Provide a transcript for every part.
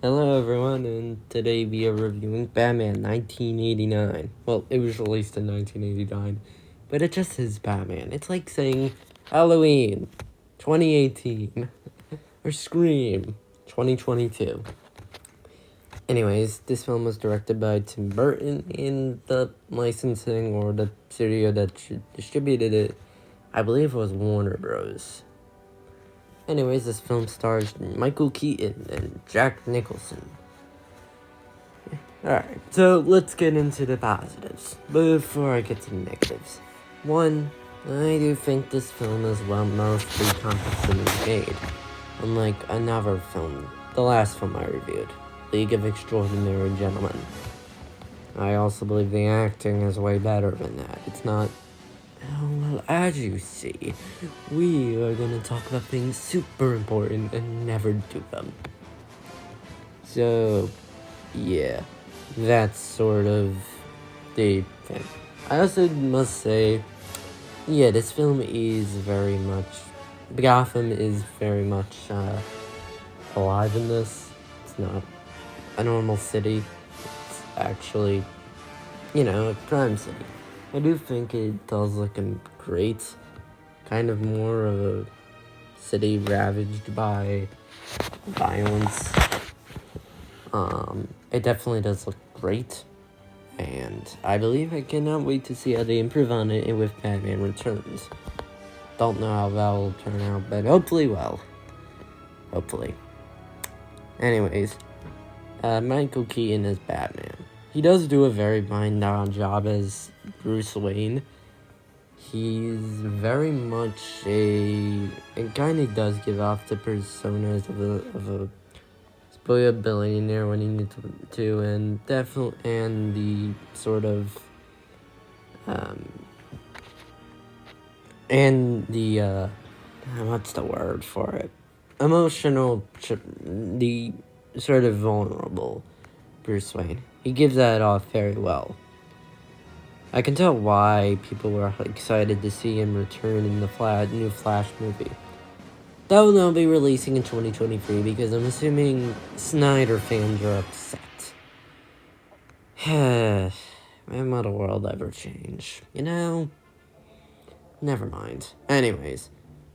Hello everyone, and today we are reviewing Batman 1989. Well, it was released in 1989, but it just says Batman. It's like saying Halloween 2018 or Scream 2022. Anyways, this film was directed by Tim Burton, and the licensing or the studio that distributed it, I believe it was Warner Bros. Anyways, this film stars Michael Keaton and Jack Nicholson. Alright, so let's get into the positives. Before I get to the negatives. One, I do think this film is mostly competently made. Unlike another film, the last film I reviewed, League of Extraordinary Gentlemen. I also believe the acting is way better than that. It's not... Well, as you see, we are gonna talk about things super important and never do them. So, yeah. That's sort of the thing. I also must say, yeah, this film is very much... Gotham is very much alive in this. It's not a normal city. It's actually, a crime city. I do think it does look great. Kind of more of a city ravaged by violence. It definitely does look great. And I believe I cannot wait to see how they improve on it with Batman Returns. Don't know how that will turn out, but hopefully well. Hopefully. Anyways, Michael Keaton as Batman. He does do a very fine job as Bruce Wayne. He's very much it kind of does give off the personas of a spoiled billionaire when he needs to, and definitely, and the sort of, and the, what's the word for it? Emotional, the sort of vulnerable Bruce Wayne. He gives that off very well. I can tell why people were excited to see him return in the new Flash movie. That will now be releasing in 2023 because I'm assuming Snyder fans are upset. Man, will the world ever change? Never mind. Anyways,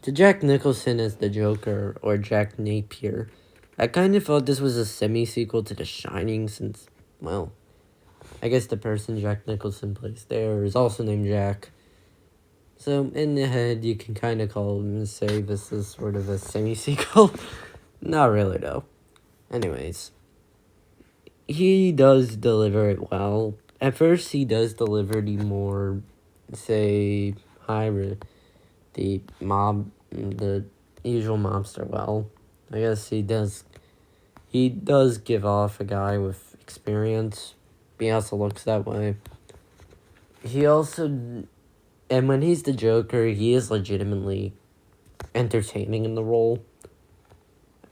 to Jack Nicholson as the Joker, or Jack Napier, I kind of thought this was a semi-sequel to The Shining since, well, I guess the person Jack Nicholson plays there is also named Jack. So, in the head, you can kind of call him and say this is sort of a semi-sequel. Not really, though. Anyways, he does deliver it well. At first, he does deliver the more, say, the usual mobster well. I guess he does give off a guy with experience. He also looks that way. He also, and when he's the Joker, he is legitimately entertaining in the role.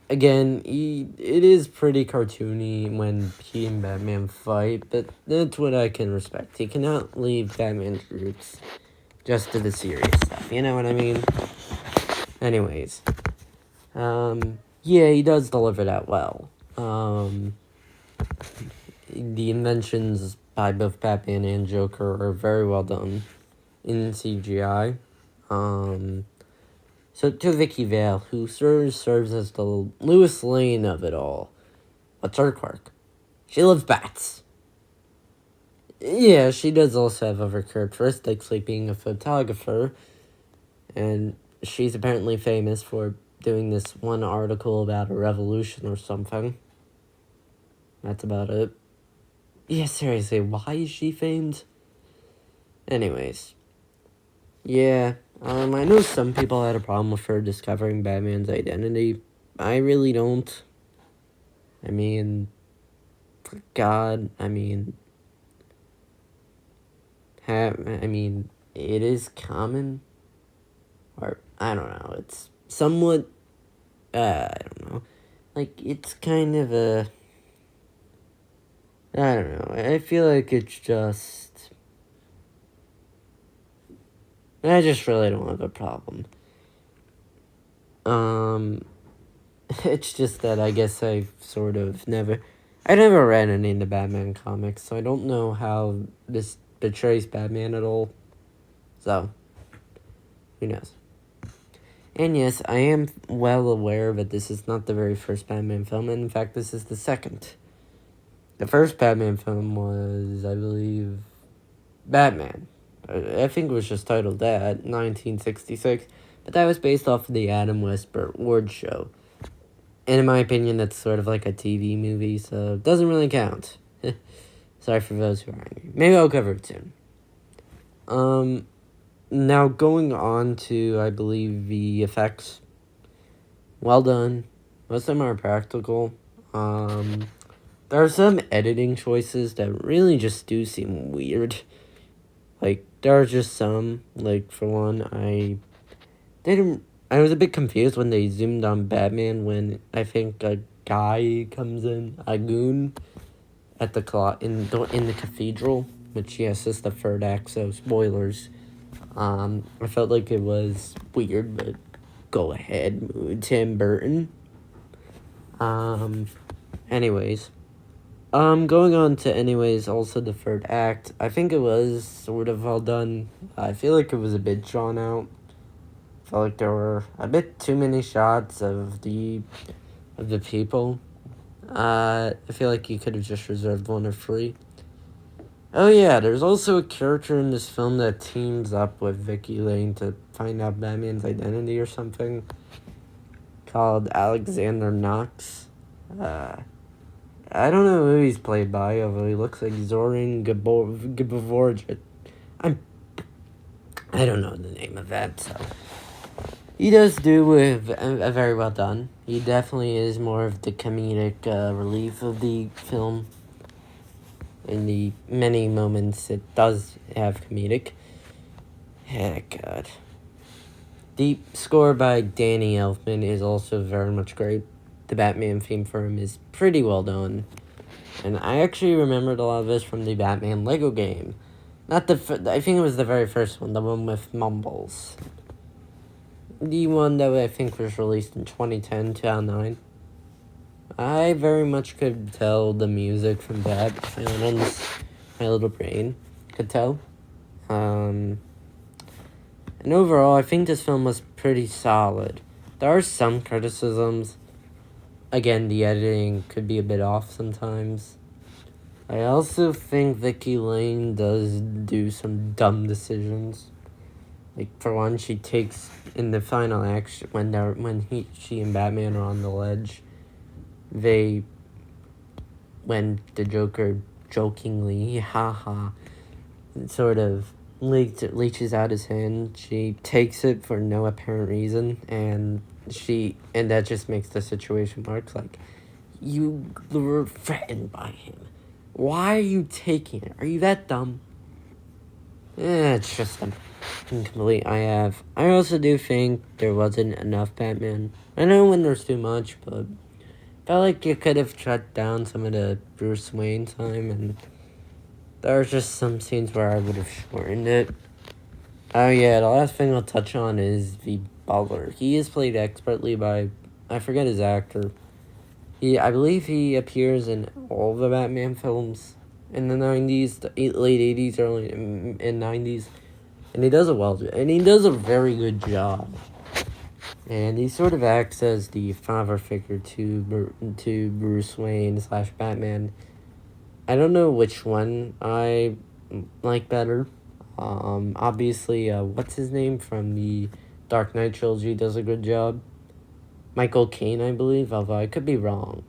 Again, it is pretty cartoony when he and Batman fight, but that's what I can respect. He cannot leave Batman's roots just to the serious stuff, you know what I mean? Anyways, yeah, he does deliver that well. The inventions by both Batman and Joker are very well done in CGI. So to Vicky Vale, who serves as the Lois Lane of it all. What's her quirk? She loves bats. Yeah, she does also have other characteristics, like being a photographer. And she's apparently famous for doing this one article about a revolution or something. That's about it. Yeah, seriously, why is she famed? Anyways. Yeah, I know some people had a problem with her discovering Batman's identity. I really don't. I mean, for God, it is common, or I don't know, it's somewhat, I don't know, like, it's kind of I don't know, I feel like it's just, I just really don't have a problem. It's just that I guess I never read any of the Batman comics, so I don't know how this betrays Batman at all. So, who knows? And yes, I am well aware that this is not the very first Batman film, and in fact, this is the second. The first Batman film was, I believe, Batman. I think it was just titled that, 1966, but that was based off of the Adam West Ward show. And in my opinion, that's sort of like a TV movie, so it doesn't really count. Sorry for those who are angry. Maybe I'll cover it soon. Now going on to, I believe, the effects. Well done. Most of them are practical. There are some editing choices that really just do seem weird. Like, there are just some. Like, for one, I was a bit confused when they zoomed on Batman when I think a guy comes in, a goon, at in the cathedral, which, yes, is the third act, so spoilers. I felt like it was weird, but go ahead, Tim Burton. Anyways. Going on to also the third act, I think it was sort of well done. I feel like it was a bit drawn out. I felt like there were a bit too many shots of the people. I feel like you could have just reserved one or three. Oh yeah, there's also a character in this film that teams up with Vicky Lane to find out Batman's identity or something, called Alexander Knox. I don't know who he's played by, although he looks like Zoran Gaborjit. I don't know the name of that, so. He does do with a very well done. He definitely is more of the comedic relief of the film. In the many moments it does have comedic. God. The score by Danny Elfman is also very much great. The Batman theme for him is pretty well done. And I actually remembered a lot of this from the Batman Lego game. I think it was the very first one, the one with Mumbles. The one that I think was released in 2010, 2009. I very much could tell the music from that. My little brain could tell. And overall, I think this film was pretty solid. There are some criticisms. Again, the editing could be a bit off sometimes. I also think Vicky Lane does do some dumb decisions. Like, for one, she takes, in the final act, when she and Batman are on the ledge, when the Joker jokingly, sort of leeches out his hand, she takes it for no apparent reason, and that just makes the situation worse. Like, you were threatened by him. Why are you taking it? Are you that dumb? It's just incomplete. I also do think there wasn't enough Batman. I know when there's too much, but I felt like you could have cut down some of the Bruce Wayne time, and there are just some scenes where I would have shortened it. Oh yeah, the last thing I'll touch on is the Butler. He is played expertly by, I forget his actor. I believe he appears in all the Batman films in the 90s, late 80s, early and 90s. And he does a very good job. And he sort of acts as the father figure to Bruce Wayne / Batman. I don't know which one I like better. Obviously, what's his name from the Dark Knight trilogy does a good job. Michael Caine, I believe, although I could be wrong.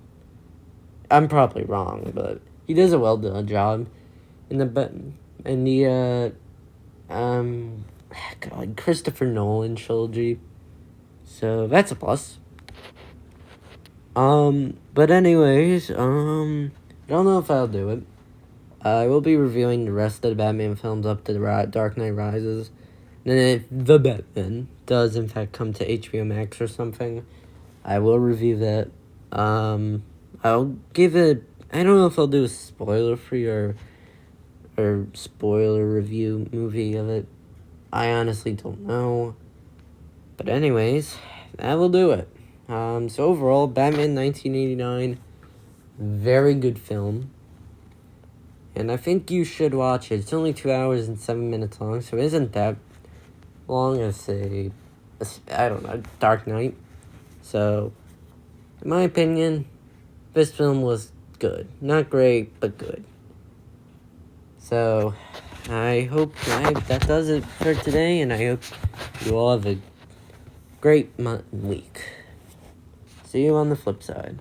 I'm probably wrong, but he does a well done job in the Christopher Nolan trilogy. So that's a plus. But anyways, I don't know if I'll do it. I will be reviewing the rest of the Batman films up to the Dark Knight Rises. And then if The Batman does in fact come to HBO Max or something, I will review that. I'll give it, I don't know if I'll do a spoiler-free or spoiler review movie of it. I honestly don't know. But anyways, that will do it. So overall, Batman 1989, very good film. And I think you should watch it. It's only 2 hours and 7 minutes long, so it isn't that long as, say, I don't know, Dark Knight. So, in my opinion, this film was good. Not great, but good. So, I hope that does it for today, and I hope you all have a great week. See you on the flip side.